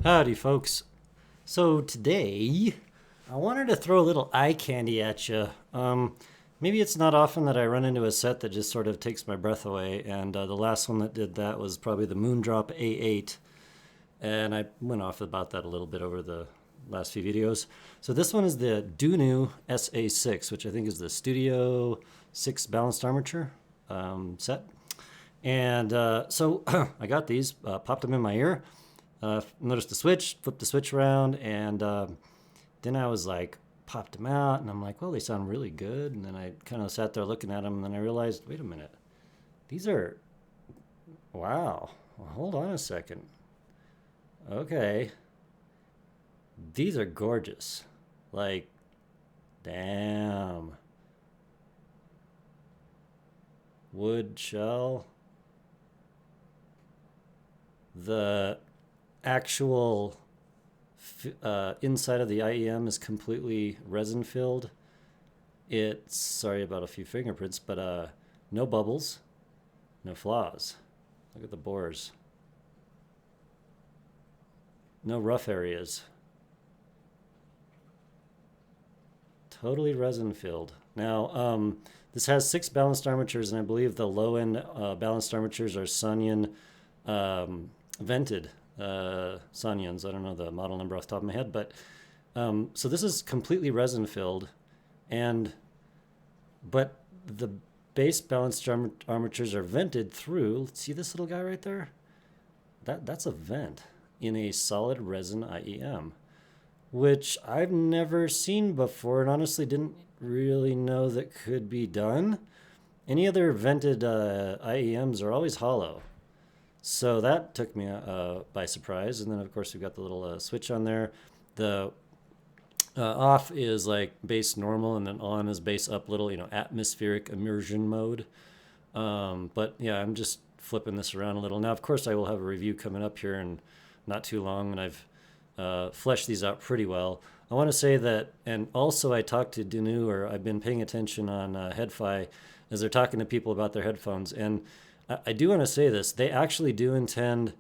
Howdy, folks. So today, I wanted to throw a little eye candy at you. Maybe it's not often that I run into a set that just sort of takes my breath away, and the last one that did that was probably the Moondrop A8, and I went off about that a little bit over the last few videos. So this one is the Dunu SA6, which I think is the Studio 6 balanced armature set. And so I got these, popped them in my ear. Noticed the switch, flipped the switch around, and then I was like, popped them out, and I'm like, well, they sound really good. And then I kind of sat there looking at them, and then I realized, wait a minute, these are, wow, well, hold on a second. Okay, these are gorgeous. Like, damn. Wood shell. The actual inside of the IEM is completely resin filled. It's, sorry about a few fingerprints, but no bubbles, no flaws. Look at the bores. No rough areas. Totally resin filled. Now, this has 6 balanced armatures, and I believe the low end balanced armatures are Sanyan vented Sanyans. I don't know the model number off the top of my head, but so this is completely resin filled, but the base balanced armatures are vented through. See this little guy right there? That's a vent in a solid resin IEM, which I've never seen before, and honestly didn't really know that could be done. Any other vented IEMs are always hollow. So that took me by surprise. And then, of course, we've got the little switch on there. The off is like base normal, and then on is base up little, atmospheric immersion mode. But yeah, I'm just flipping this around a little. Now, of course, I will have a review coming up here in not too long, and I've fleshed these out pretty well. I want to say that, and also I talked to Dunu, or I've been paying attention on HeadFi as they're talking to people about their headphones. And I do want to say this. They actually do intend,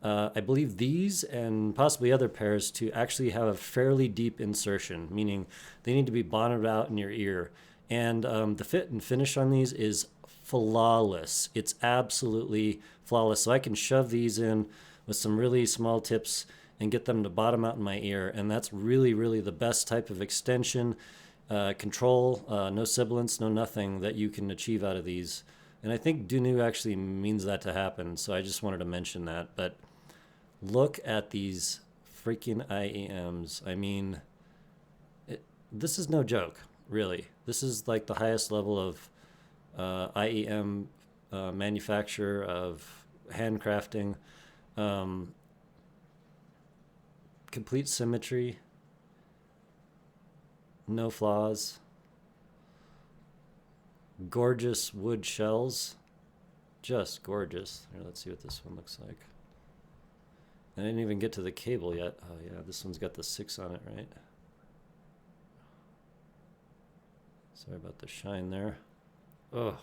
I believe, these and possibly other pairs to actually have a fairly deep insertion, meaning they need to be bottomed out in your ear. And the fit and finish on these is flawless. It's absolutely flawless. So I can shove these in with some really small tips and get them to bottom out in my ear. And that's really, really the best type of extension, control, no sibilance, no nothing that you can achieve out of these. And I think Dunu actually means that to happen, so I just wanted to mention that. But look at these freaking IEMs. I mean, this is no joke, really. This is like the highest level of IEM manufacture, of handcrafting, complete symmetry, no flaws. Gorgeous wood shells, just gorgeous. Here, let's see what this one looks like. I didn't even get to the cable yet. Oh yeah, this one's got the 6 on it, right? Sorry about the shine there. Oh,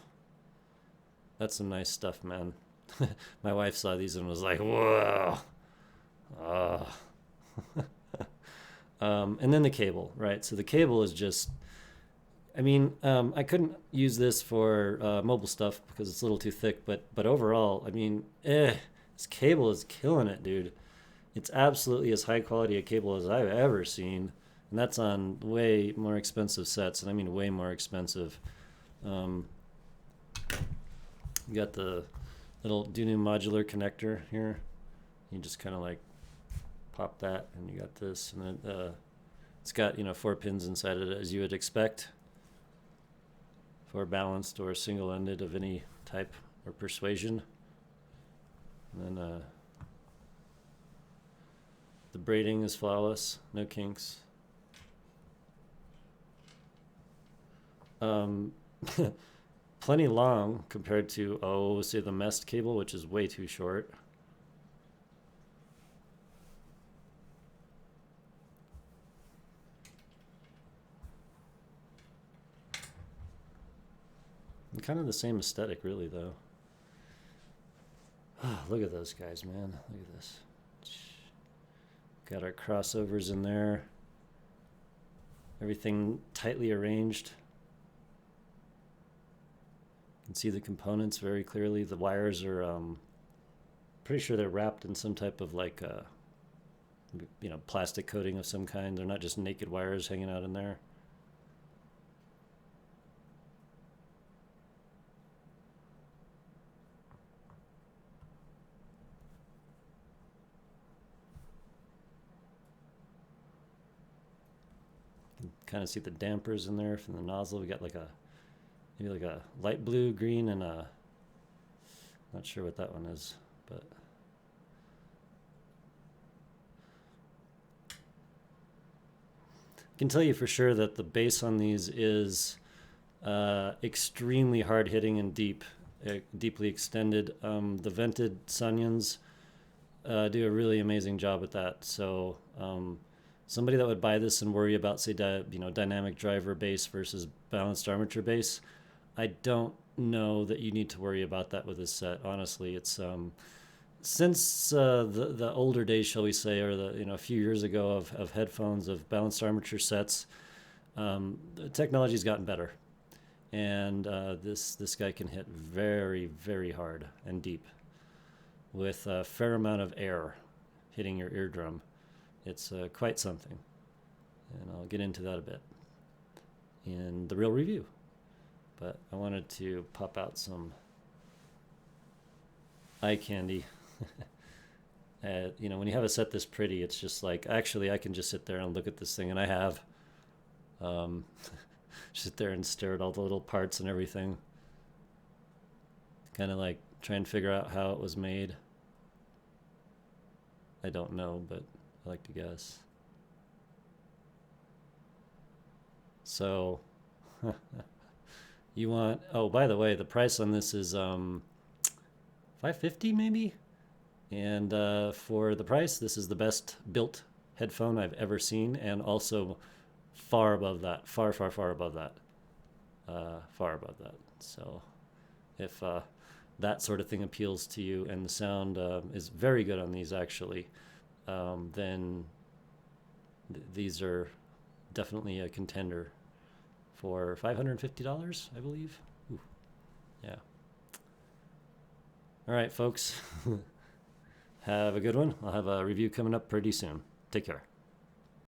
that's some nice stuff, man. My wife saw these and was like, whoa. Oh. And then the cable, right? So the cable is just, I mean, I couldn't use this for mobile stuff because it's a little too thick, but overall, I mean, this cable is killing it, dude. It's absolutely as high quality a cable as I've ever seen, and that's on way more expensive sets, and I mean way more expensive. You got the little Dunu modular connector here. You just kind of like pop that, and you got this, and then it's got 4 pins inside it as you would expect for balanced or single-ended of any type or persuasion. And then the braiding is flawless, no kinks. Um, plenty long compared to, oh, say the mesh cable, which is way too short. And kind of the same aesthetic, really, though. Oh, look at those guys, man. Look at this. Got our crossovers in there. Everything tightly arranged. You can see the components very clearly. The wires are, pretty sure they're wrapped in some type of like, plastic coating of some kind. They're not just naked wires hanging out in there. Kind of see the dampers in there from the nozzle. We got like maybe like a light blue, green, and a, not sure what that one is, but I can tell you for sure that the bass on these is extremely hard hitting and deeply extended. The vented Sanyans do a really amazing job at that. So somebody that would buy this and worry about, say, dynamic driver bass versus balanced armature bass, I don't know that you need to worry about that with this set. Honestly, it's since the older days, shall we say, or a few years ago of headphones of balanced armature sets, the technology's gotten better, and this guy can hit very, very hard and deep with a fair amount of air hitting your eardrum. It's quite something, and I'll get into that a bit in the real review. But I wanted to pop out some eye candy. When you have a set this pretty, it's just like, actually, I can just sit there and look at this thing, and I have. Sit there and stare at all the little parts and everything. Kind of like try and figure out how it was made. I don't know, but I like to guess. So, you want, oh, by the way, the price on this is $550 maybe? And for the price, this is the best built headphone I've ever seen, and also far above that, far above that, far above that. So if that sort of thing appeals to you, and the sound is very good on these actually, then these are definitely a contender for $550, I believe. Ooh, yeah. All right, folks. Have a good one. I'll have a review coming up pretty soon. Take care.